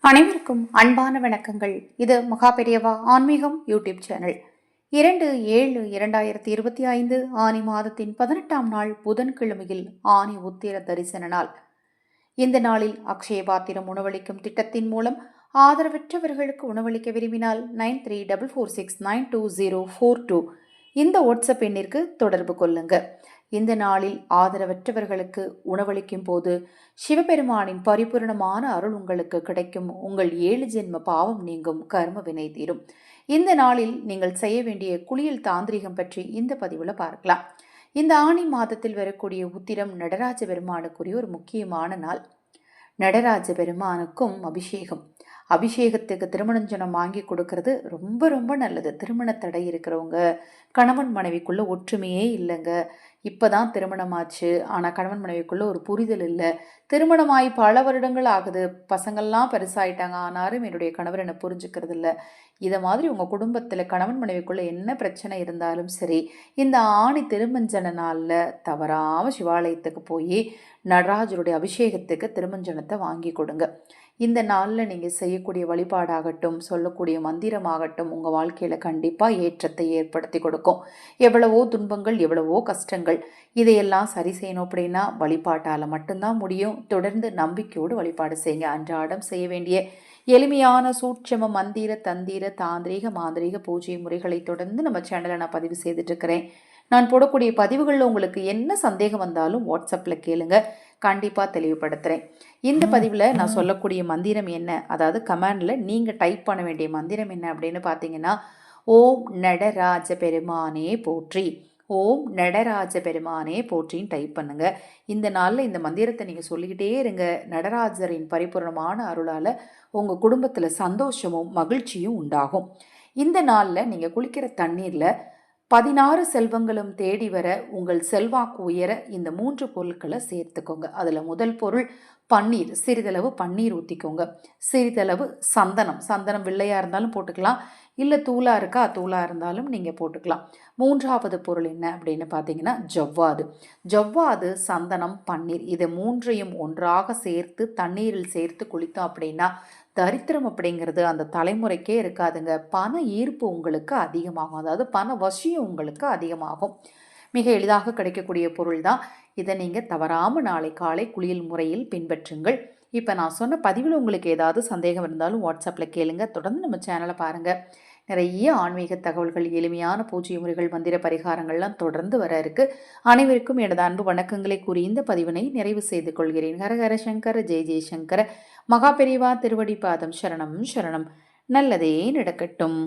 அனைவருக்கும் அன்பான வணக்கங்கள். இது மகாபெரியவா ஆன்மீகம் யூடியூப் சேனல். 2/7/2025 ஆனி மாதத்தின் 18ஆம் நாள் புதன்கிழமையில் ஆனி உத்திர தரிசன நாள். இந்த நாளில் அக்ஷய பாத்திரம் உணவளிக்கும் திட்டத்தின் மூலம் ஆதரவற்றவர்களுக்கு உணவளிக்க விரும்பினால் 9344692042 இந்த வாட்ஸ்அப் எண்ணிற்கு தொடர்பு கொள்ளுங்க. இந்த நாளில் ஆதரவற்றவர்களுக்கு உணவளிக்கும் போது சிவபெருமானின் பரிபூர்ணமான அருள் உங்களுக்கு கிடைக்கும். உங்கள் 7 ஜென்ம பாவம் நீங்கும், கர்ம வினை தீரும். இந்த நாளில் நீங்கள் செய்ய வேண்டிய குளியல் தாந்திரிகம் பற்றி இந்த பதிவில் பார்க்கலாம். இந்த ஆனி மாதத்தில் வரக்கூடிய உத்திரம் நடராஜ பெருமானுக்குரிய ஒரு முக்கியமான நாள். நடராஜ பெருமானுக்கும் அபிஷேகத்துக்கு திருமணஞ்சனம் வாங்கி கொடுக்கறது ரொம்ப ரொம்ப நல்லது. திருமண தடை இருக்கிறவங்க, கணவன் மனைவிக்குள்ள ஒற்றுமையே இல்லைங்க, இப்போதான் திருமணமாச்சு ஆனால் கணவன் மனைவிக்குள்ள ஒரு புரிதல் இல்லை, திருமணமாகி பல வருடங்கள் ஆகுது, பசங்கள்லாம் பெருசாயிட்டாங்க ஆனாலும் என்னுடைய கணவர் என்னை புரிஞ்சுக்கிறது இல்லை, இதை மாதிரி உங்கள் குடும்பத்தில் கணவன் மனைவிக்குள்ள என்ன பிரச்சனை இருந்தாலும் சரி, இந்த ஆணி திருமஞ்சன நாளில் தவறாமல் சிவாலயத்துக்கு போய் நடராஜருடைய அபிஷேகத்துக்கு திருமஞ்சனத்தை வாங்கி கொடுங்க. இந்த நாளில் நீங்கள் செய்யக்கூடிய வழிபாடாகட்டும், சொல்லக்கூடிய மந்திரமாகட்டும் உங்கள் வாழ்க்கையில் கண்டிப்பாக ஏற்றத்தை ஏற்படுத்தி கொடுக்கும். எவ்வளவோ துன்பங்கள், எவ்வளவோ கஷ்டங்கள், இதையெல்லாம் சரி செய்யணும் அப்படின்னா வழிபாட்டால் மட்டும்தான் முடியும். தொடர்ந்து நம்பிக்கையோடு வழிபாடு செய்யுங்க. அன்றாடம் செய்ய வேண்டிய எளிமையான சூட்சம மந்திர, தந்திர, தாந்திரீக, மாந்திரீக பூஜை முறைகளை தொடர்ந்து நம்ம சேனலில் நான் பதிவு செய்துட்ருக்கிறேன். நான் போடக்கூடிய பதிவுகளில் உங்களுக்கு என்ன சந்தேகம் வந்தாலும் வாட்ஸ்அப்பில் கேளுங்க, கண்டிப்பாக தெளிவுபடுத்துகிறேன். இந்த பதிவில் நான் சொல்லக்கூடிய மந்திரம் என்ன, அதாவது கமெண்டில் நீங்கள் டைப் பண்ண வேண்டிய மந்திரம் என்ன அப்படின்னு பார்த்தீங்கன்னா, ஓம் நடராஜ பெருமானே போற்றி, ஓம் நடராஜ பெருமானே போற்றின்னு டைப் பண்ணுங்க. இந்த நாளில் இந்த மந்திரத்தை நீங்கள் சொல்லிக்கிட்டே இருங்க. நடராஜரின் பரிபூர்ணமான அருளால் உங்கள் குடும்பத்தில் சந்தோஷமும் மகிழ்ச்சியும் உண்டாகும். இந்த நாளில் நீங்கள் குளிக்கிற தண்ணீரில் 16 செல்வங்களும் தேடி வர, உங்கள் செல்வாக்கு உயர இந்த 3 பொருட்களை சேர்த்துக்கோங்க. அதில் முதல் பொருள் பன்னீர். சிறிதளவு பன்னீர் ஊற்றிக்கோங்க. சிறிதளவு சந்தனம் வெள்ளையாக இருந்தாலும் போட்டுக்கலாம், இல்லை தூளாக இருக்கா தூளாக இருந்தாலும் நீங்கள் போட்டுக்கலாம். 3வது பொருள் என்ன அப்படின்னு பார்த்தீங்கன்னா ஜவ்வாது, சந்தனம், பன்னீர், இது 3ஐயும் ஒன்றாக சேர்த்து தண்ணீரில் சேர்த்து குளித்தோம் அப்படின்னா தரித்திரம் அப்படிங்கிறது அந்த தலைமுறைக்கே இருக்காதுங்க. பண ஈர்ப்பு உங்களுக்கு அதிகமாகும், அதாவது பண வசியம் உங்களுக்கு அதிகமாகும். மிக எளிதாக கிடைக்கக்கூடிய பொருள் தான். இதை நீங்கள் தவறாமல் நாளை காலை குளியல் முறையில் பின்பற்றுங்கள். இப்போ நான் சொன்ன பதிவில் உங்களுக்கு ஏதாவது சந்தேகம் இருந்தாலும் வாட்ஸ்அப்பில் கேளுங்க. தொடர்ந்து நம்ம சேனலை பாருங்கள். நிறைய ஆன்மீக தகவல்கள், எளிமையான பூஜை முறைகள், மந்திர பரிகாரங்கள்லாம் தொடர்ந்து வர இருக்கு. அனைவருக்கும் எனது அன்பு வணக்கங்களை கூறி இந்த பதிவினை நிறைவு செய்து கொள்கிறேன். ஹரஹர சங்கர, ஜெய ஜெயசங்கர. மகாபெரிவா திருவடி பாதம் சரணம் சரணம். நல்லதே நடக்கட்டும்.